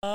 श्री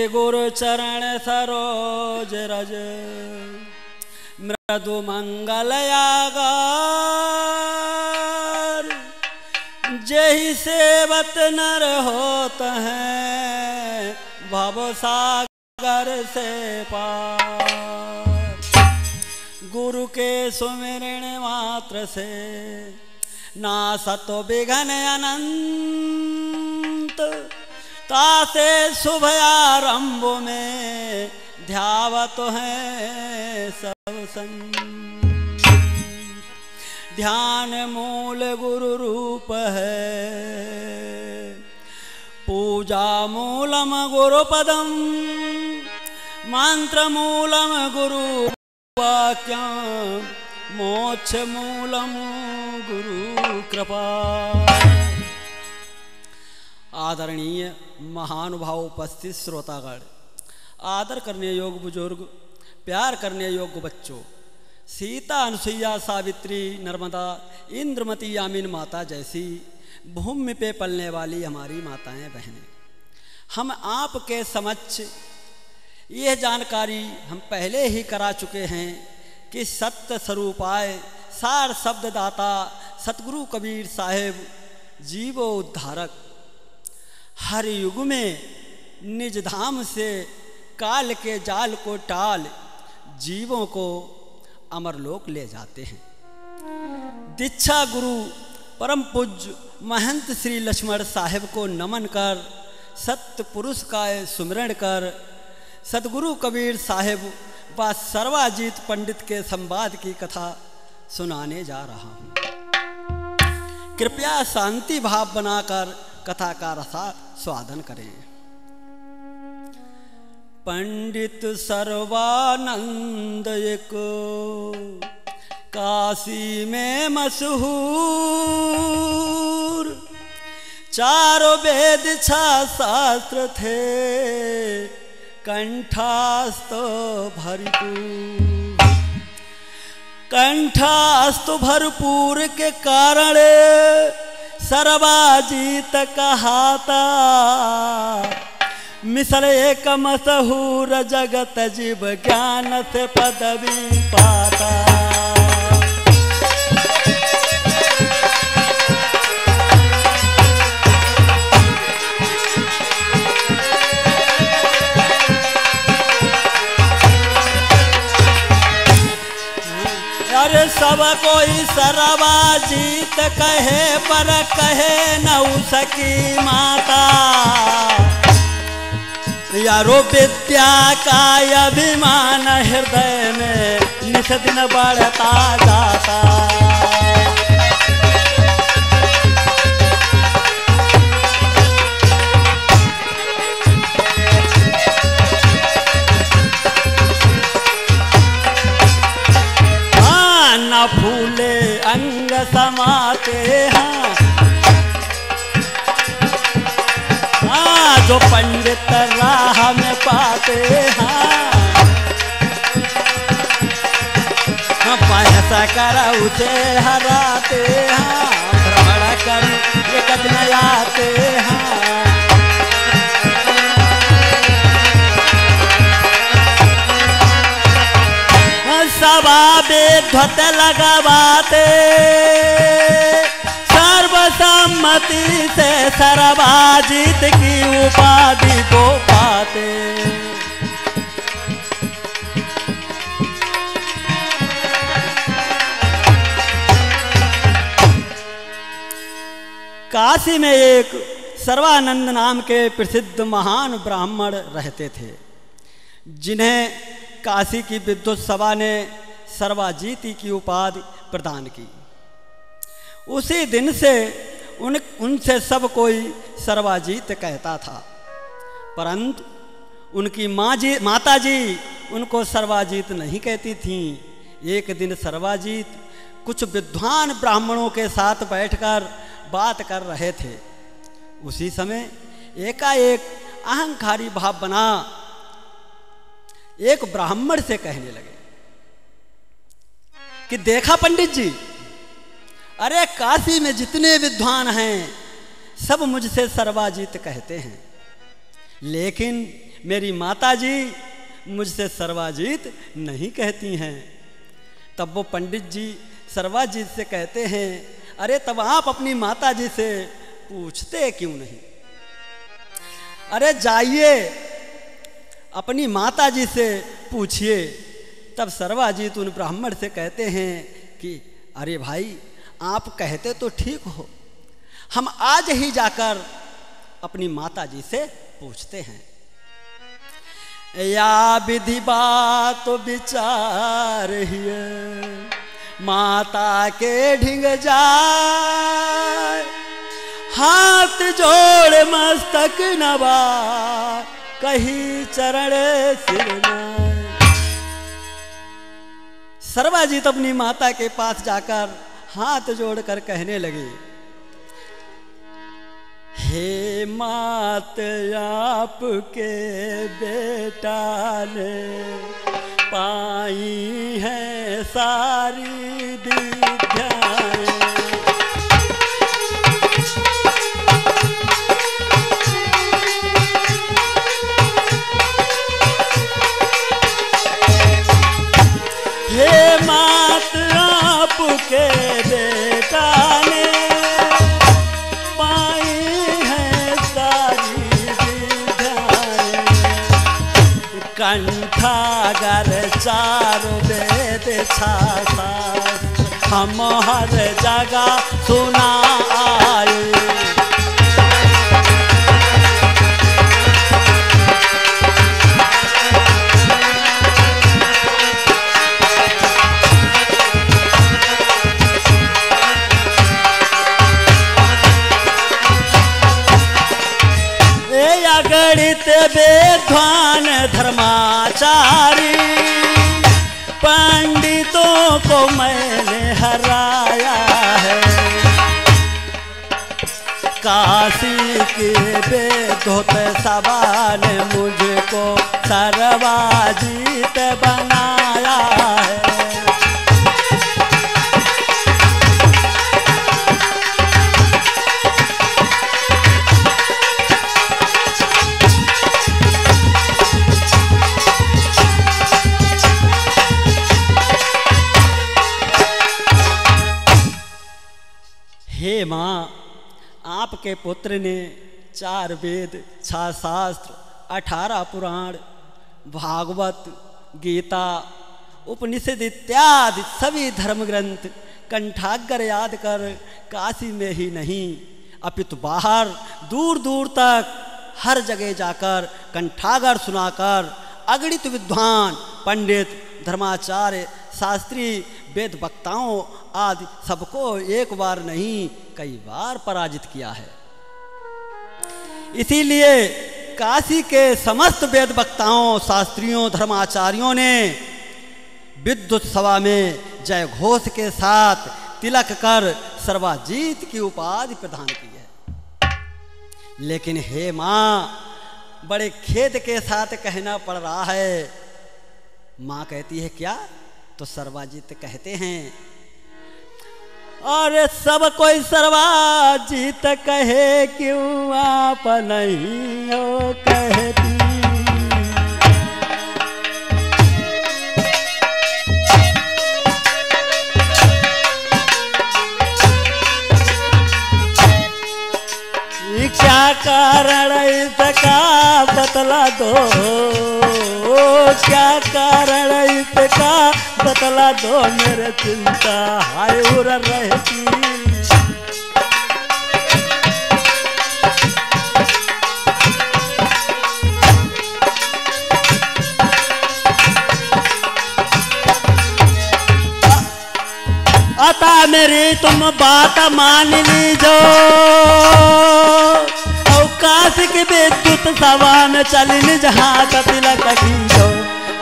गुरु चरण सरोज रज मृदु मंगलयागार जही सेवत नर होत हैं भव सागर से पार। गुरु के सुमिरण मात्र से नासत विघ्न अनंत तासे शुभ आरंभ में ध्यावत हैं सब संत। ध्यान मूल गुरु रूप है पूजा मूलम गुरु पदम मंत्र मूलम गुरु वाक्यम मोक्ष मूलम गुरु कृपा। आदरणीय महानुभाव उपस्थित श्रोतागण, आदर करने योग्य बुजुर्ग, प्यार करने योग्य बच्चों, सीता अनुसुईया सावित्री नर्मदा इंद्रमती यामिन माता जैसी भूमि पे पलने वाली हमारी माताएं बहनें, हम आपके समक्ष यह जानकारी हम पहले ही करा चुके हैं कि सत्य स्वरूपाय सार शब्द दाता सतगुरु कबीर साहेब जीवो उद्धारक हर युग में निज धाम से काल के जाल को टाल जीवों को अमरलोक ले जाते हैं। दीक्षा गुरु परम पूज्य महंत श्री लक्ष्मण साहेब को नमन कर सत्य पुरुष का सुमिरण कर सतगुरु कबीर साहेब व सर्वाजीत पंडित के संवाद की कथा सुनाने जा रहा हूँ। कृपया शांति भाव बनाकर कथा का रसा स्वादन करें। पंडित सर्वानंद एक काशी में मशहूर चारों वेद छह शास्त्र थे कंठास्त भरपूर। कंठास्त भरपूर के कारण सर्वाजीत कहाता मिसल एक मशहूर जगत जीव ज्ञान से पदवी पाता। अरे सब कोई सर्वाजीत कहे पर कहे न उसकी माता। यारो विद्या का अभिमान हृदय में नित दिन बढ़ता जाता। न फूले अंग समाते हैं जो पंडित राह में पाते हैं। पैसा कर उसे हराते हैं भ्रमण कर एक दिन आते हैं। सभा बेध्वत लगवाते सर्वसम्मति से सर्वाजीत की उपाधि को पाते। काशी में एक सर्वानंद नाम के प्रसिद्ध महान ब्राह्मण रहते थे जिन्हें काशी की विद्वत सभा ने सर्वाजीती की उपाधि प्रदान की। उसी दिन से उनसे सब कोई सर्वाजीत कहता था, परंतु उनकी माताजी उनको सर्वाजीत नहीं कहती थीं। एक दिन सर्वाजीत कुछ विद्वान ब्राह्मणों के साथ बैठकर बात कर रहे थे। उसी समय एकाएक अहंकारी भाव बना एक ब्राह्मण से कहने लगे कि देखा पंडित जी, अरे काशी में जितने विद्वान हैं सब मुझसे सर्वाजीत कहते हैं, लेकिन मेरी माता जी मुझसे सर्वाजीत नहीं कहती हैं। तब वो पंडित जी सर्वाजीत से कहते हैं, अरे तब आप अपनी माता जी से पूछते क्यों नहीं? अरे जाइए अपनी माता जी से पूछिए। तब सर्वाजीत उन ब्राह्मण से कहते हैं कि अरे भाई, आप कहते तो ठीक हो, हम आज ही जाकर अपनी माता जी से पूछते हैं। या विधि बात विचार हिय माता के ढिंग जाए, हाथ जोड़ मस्तक नवा कही चरण सिर नाय। सर्वाजीत अपनी माता के पास जाकर हाथ जोड़कर कहने लगे, हे मात आपके बेटा ने पाई है सारी विद्याएं, हे मात आपके बेटा ने कंठागर चारों वेद छाता हम हर जगह सुना आए। गणित विद्वान धर्माचारी पंडितों को मैंने हराया है, काशी के वेदोत सभा ने मुझको सर्वाजीत बनाया है। हे माँ, आपके पुत्र ने 4 वेद, 6 शास्त्र, 18 पुराण, भागवत, गीता, उपनिषद इत्यादि सभी धर्म ग्रंथ कंठाग्र याद कर काशी में ही नहीं अपितु बाहर दूर दूर तक हर जगह जाकर कंठागर सुनाकर अगणित विद्वान पंडित, धर्माचार्य, शास्त्री, वेद वक्ताओं आदि सबको एक बार नहीं कई बार पराजित किया है। इसीलिए काशी के समस्त वेद वक्ताओं, शास्त्रियों, धर्माचार्यों ने विद्युत सभा में जय घोष के साथ तिलक कर सर्वाजीत की उपाधि प्रदान की है। लेकिन हे माँ, बड़े खेद के साथ कहना पड़ रहा है। माँ कहती है क्या? तो सर्वाजीत कहते हैं, और सब कोई सर्वाजीत कहे क्यों आप नहीं हो कहती। क्या कारण इसका बतला दो, क्या कारण इसका बतला दो, मेरे चिंता हाय उर रहती। अतः मेरी तुम बात मान लीजो, काशी की विद्युत सभा में चली जहाँ का तिलक कीजो।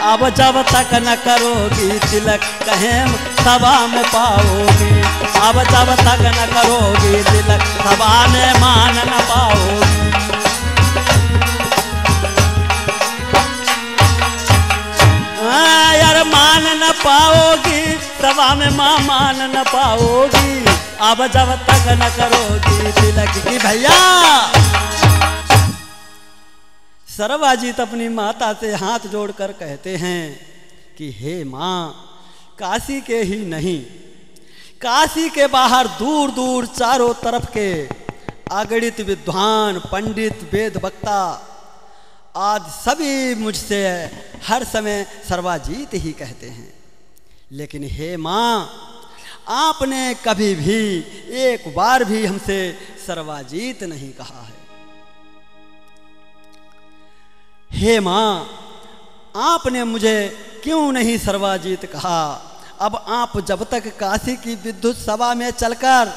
अब जब तक न करोगी तिलक कहें सभा में पाओगी, अब जब तक न करोगी तिलक सभा में मान न पाओगी। यार मान न पाओगी सभा में माँ मान न पाओगी, अब जब तक न करोगी तिलक की भैया। सर्वजित अपनी माता से हाथ जोड़कर कहते हैं कि हे माँ, काशी के ही नहीं, काशी के बाहर दूर दूर चारों तरफ के अगणित विद्वान, पंडित, वेद वक्ता आदि सभी मुझसे हर समय सर्वजित ही कहते हैं। लेकिन हे माँ, आपने कभी भी एक बार भी हमसे सर्वजित नहीं कहा है। हे माँ, आपने मुझे क्यों नहीं सर्वजित कहा? अब आप जब तक काशी की विद्युत सभा में चलकर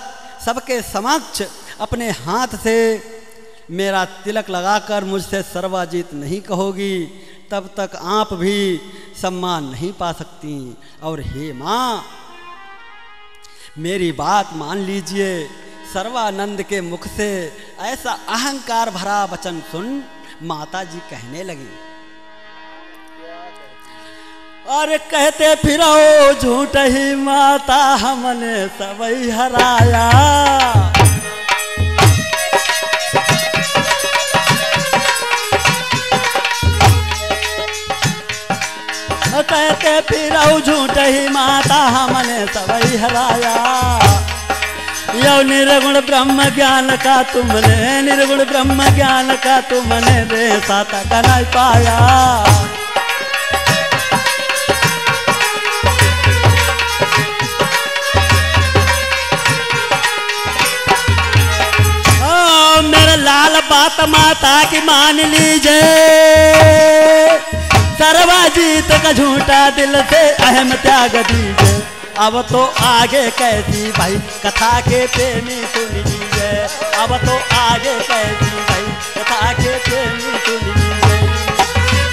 सबके समक्ष अपने हाथ से मेरा तिलक लगाकर मुझसे सर्वजित नहीं कहोगी, तब तक आप भी सम्मान नहीं पा सकती। और हे माँ, मेरी बात मान लीजिए। सर्वानंद के मुख से ऐसा अहंकार भरा वचन सुन माता जी कहने लगी, और कहते फिरो झूठ ही माता, हमने सबई हराया। कहते फिरो झूठ ही माता, हमने सबई हराया। यो निर्गुण ब्रह्म ज्ञान का तुमने, निर्गुण ब्रह्म ज्ञान का तुमने रे साता का नहीं पाया। मेरा लाल बात माता की मान लीजिए, सर्वजित का झूठा दिल से अहम त्याग दीजिए। अब तो आगे कैसी भाई कथा के प्रेमी सुन लीजिए, अब तो आगे कैसी भाई कथा के प्रेमी सुन लीजिए,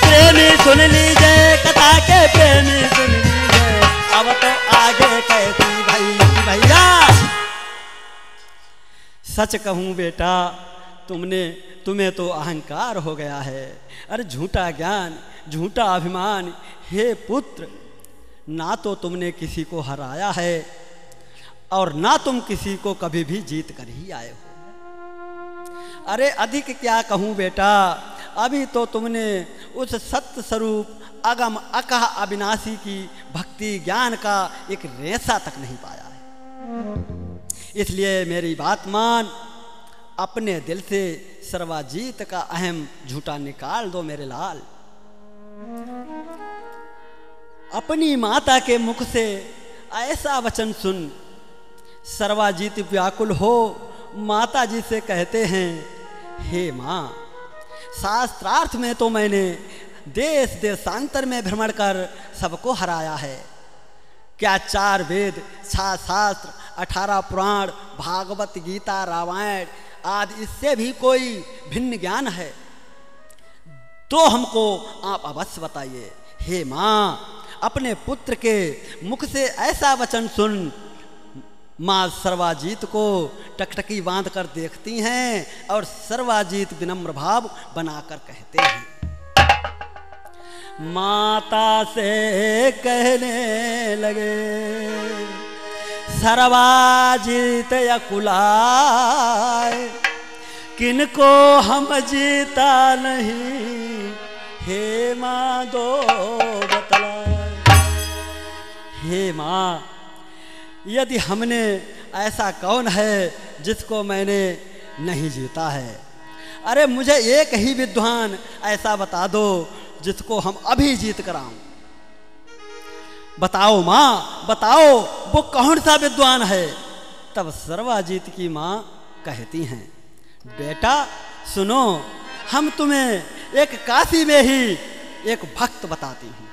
प्रेमी सुन लीजिए, कथा के प्रेमी सुन लीजिए। अब तो आगे कैसी भाई भैया। सच कहूँ बेटा, तुम्हें तो अहंकार हो गया है। अरे झूठा ज्ञान, झूठा अभिमान। हे पुत्र, ना तो तुमने किसी को हराया है और ना तुम किसी को कभी भी जीत कर ही आए हो। अरे अधिक क्या कहूँ बेटा, अभी तो तुमने उस सत्य स्वरूप अगम अकह अविनाशी की भक्ति ज्ञान का एक रेशा तक नहीं पाया है। इसलिए मेरी बात मान, अपने दिल से सर्वजित का अहम झूठा निकाल दो मेरे लाल। अपनी माता के मुख से ऐसा वचन सुन सर्वजित व्याकुल हो माता जी से कहते हैं, हे माँ, शास्त्रार्थ में तो मैंने देश देशांतर में भ्रमण कर सबको हराया है। क्या 4 वेद, 6 शास्त्र, 18 पुराण, भागवत गीता, रामायण आदि इससे भी कोई भिन्न ज्ञान है? तो हमको आप अवश्य बताइए। हे माँ, अपने पुत्र के मुख से ऐसा वचन सुन माँ सर्वजित को टकटकी बांध कर देखती हैं और सर्वजित विनम्र भाव बनाकर कहते हैं, माता से कहने लगे, सर्वजित अकुलाए, किनको हम जीता नहीं, हे माँ दो बतलाए। हे माँ, यदि हमने ऐसा कौन है जिसको मैंने नहीं जीता है? अरे मुझे एक ही विद्वान ऐसा बता दो जिसको हम अभी जीत कर आऊं। बताओ माँ, बताओ वो कौन सा विद्वान है? तब सर्वजित की माँ कहती हैं, बेटा सुनो, हम तुम्हें एक काशी में ही एक भक्त बताती हूँ।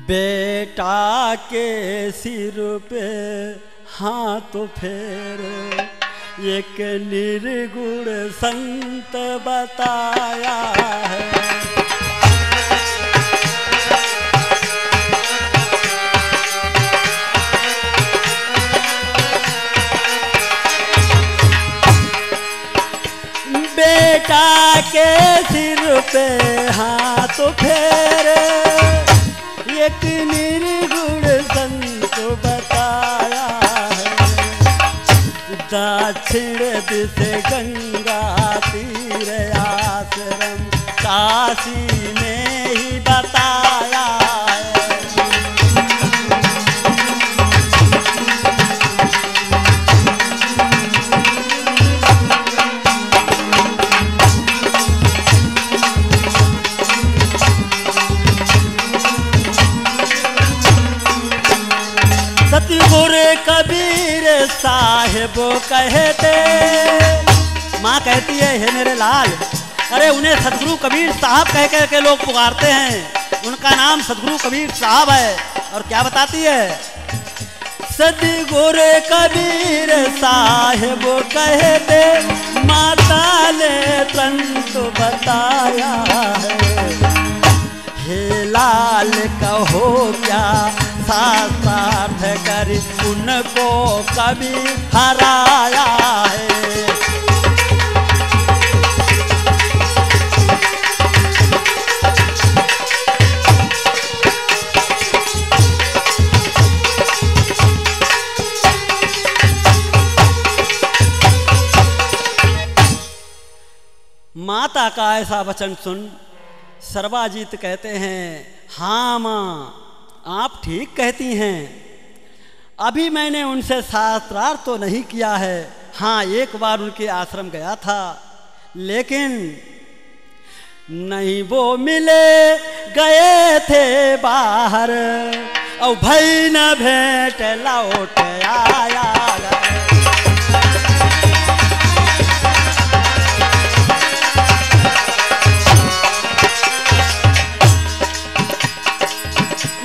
बेटा के सिर पे हाथ फेरे, एक निर्गुण संत बताया है। बेटा के सिर पे हाथ तो फिर एक निर्गुण संत बताया है। दक्षिण दिश गंगा तीर आश्रम काशी में ही बताया है। सतगुरु कबीर साहिब कहते, माँ कहती है हे मेरे लाल, अरे उन्हें सतगुरु कबीर साहब कह कह के लोग पुकारते हैं, उनका नाम सतगुरु कबीर साहब है। और क्या बताती है? सतगुरु कबीर साहिब कहते माता ने तंतु बताया है। हे लाल कहो क्या शास्त्रार्थ करी उनको कभी हराया है। माता का ऐसा वचन सुन सर्वाजीत कहते हैं, हाँ माँ आप ठीक कहती हैं। अभी मैंने उनसे शास्त्रार्थ तो नहीं किया है, हाँ एक बार उनके आश्रम गया था, लेकिन नहीं वो मिले गए थे बाहर, और भई न भेंट लौट आया।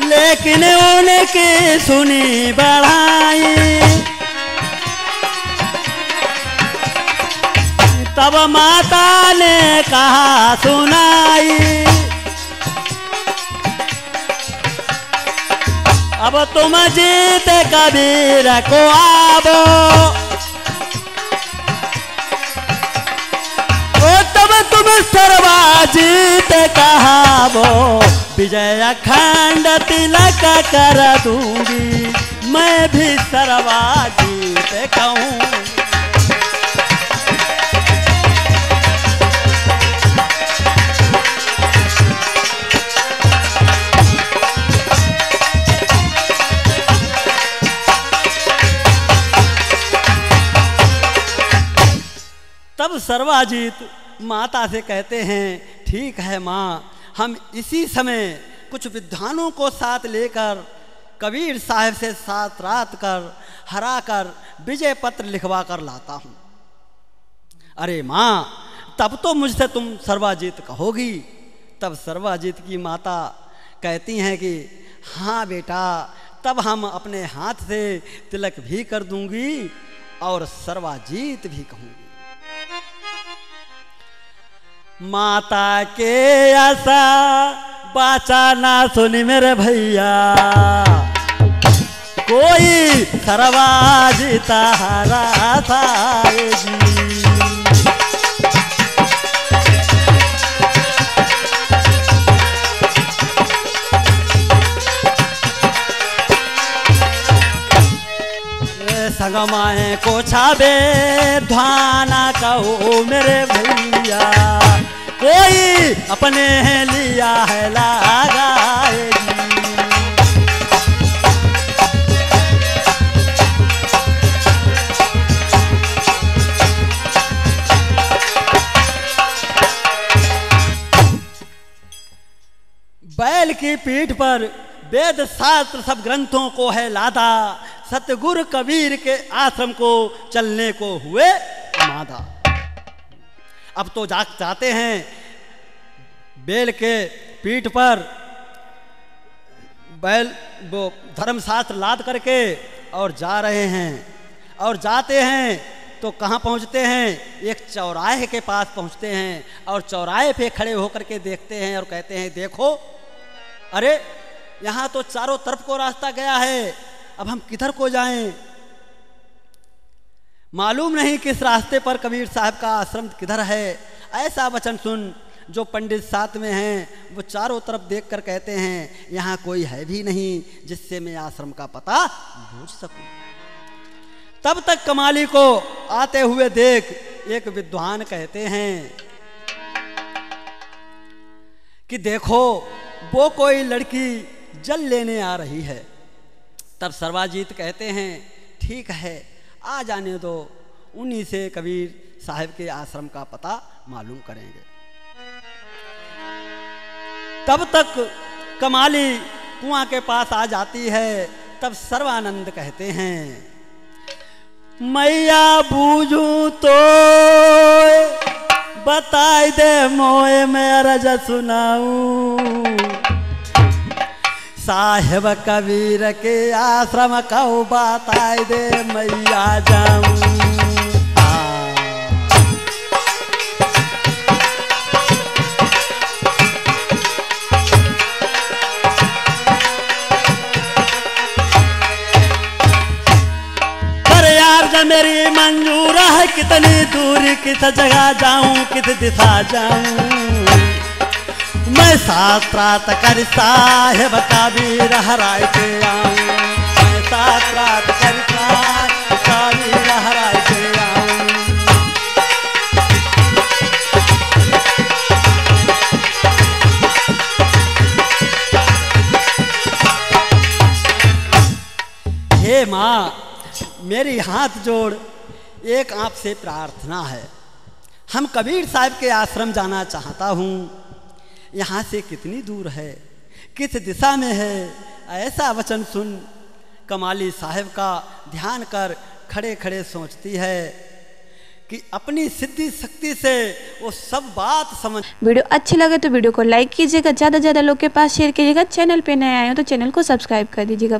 लेकिन उनकी सुनी बढ़ाई, तब माता ने कहा सुनाई, अब तुम जीत कबीर को आवो, तब तुम सर्वाजीत कहावो, विजय अखंड तिलक कर दूंगी, मैं भी सर्वाजीत कहूँ। तब सर्वाजीत माता से कहते हैं, ठीक है माँ, हम इसी समय कुछ विद्वानों को साथ लेकर कबीर साहब से साथ रात कर हरा कर विजय पत्र लिखवा कर लाता हूँ। अरे माँ तब तो मुझसे तुम सर्वाजीत कहोगी। तब सर्वाजीत की माता कहती हैं कि हाँ बेटा, तब हम अपने हाथ से तिलक भी कर दूंगी और सर्वाजीत भी कहूँगी। माता के ऐसा बाचा ना सुनी मेरे भैया, कोई सर्वाजीत हरा थाएगी। संगमाए को छाबे ध्वाना कहो मेरे भैया, कोई अपने लिया है लगाएगी। बैल की पीठ पर वेद शास्त्र सब ग्रंथों को है लादा, सतगुरु कबीर के आश्रम को चलने को हुए मादा। अब तो जाते हैं बैल के पीठ पर, बैल वो धर्मशास्त्र लाद करके और जा रहे हैं। और जाते हैं तो कहाँ पहुँचते हैं? एक चौराहे के पास पहुँचते हैं और चौराहे पे खड़े होकर के देखते हैं और कहते हैं देखो, अरे यहाँ तो चारों तरफ को रास्ता गया है, अब हम किधर को जाएं? मालूम नहीं किस रास्ते पर कबीर साहब का आश्रम किधर है। ऐसा वचन सुन जो पंडित साथ में हैं वो चारों तरफ देखकर कहते हैं यहाँ कोई है भी नहीं जिससे मैं आश्रम का पता पूछ सकूं। तब तक कमाली को आते हुए देख एक विद्वान कहते हैं कि देखो वो कोई लड़की जल लेने आ रही है। तब सर्वाजीत कहते हैं ठीक है आ जाने दो, उन्हीं से कबीर साहब के आश्रम का पता मालूम करेंगे। तब तक कमाली कुआं के पास आ जाती है। तब सर्वानंद कहते हैं मैया बूझू तो बताई दे मोए मैं अरज सुनाऊं, साहेब कबीर के आश्रम का बताई दे मैया जाऊं। मेरी मंजूर है कितनी दूर किस जगह जाऊं किस दिशा जाऊं, मैं साथ रात कर साहेब कबीर हराय के आऊं, मैं साथ रात कर साहेब कबीर हराय के आऊं। हे माँ मेरी हाथ जोड़ एक आपसे प्रार्थना है, हम कबीर साहब के आश्रम जाना चाहता हूँ, यहाँ से कितनी दूर है किस दिशा में है। ऐसा वचन सुन कमाली साहब का ध्यान कर खड़े खड़े सोचती है कि अपनी सिद्धि शक्ति से वो सब बात समझ। वीडियो अच्छी लगे तो वीडियो को लाइक कीजिएगा, ज़्यादा से ज़्यादा लोग के पास शेयर कीजिएगा। चैनल पे नए आए हो तो चैनल को सब्सक्राइब कर दीजिएगा।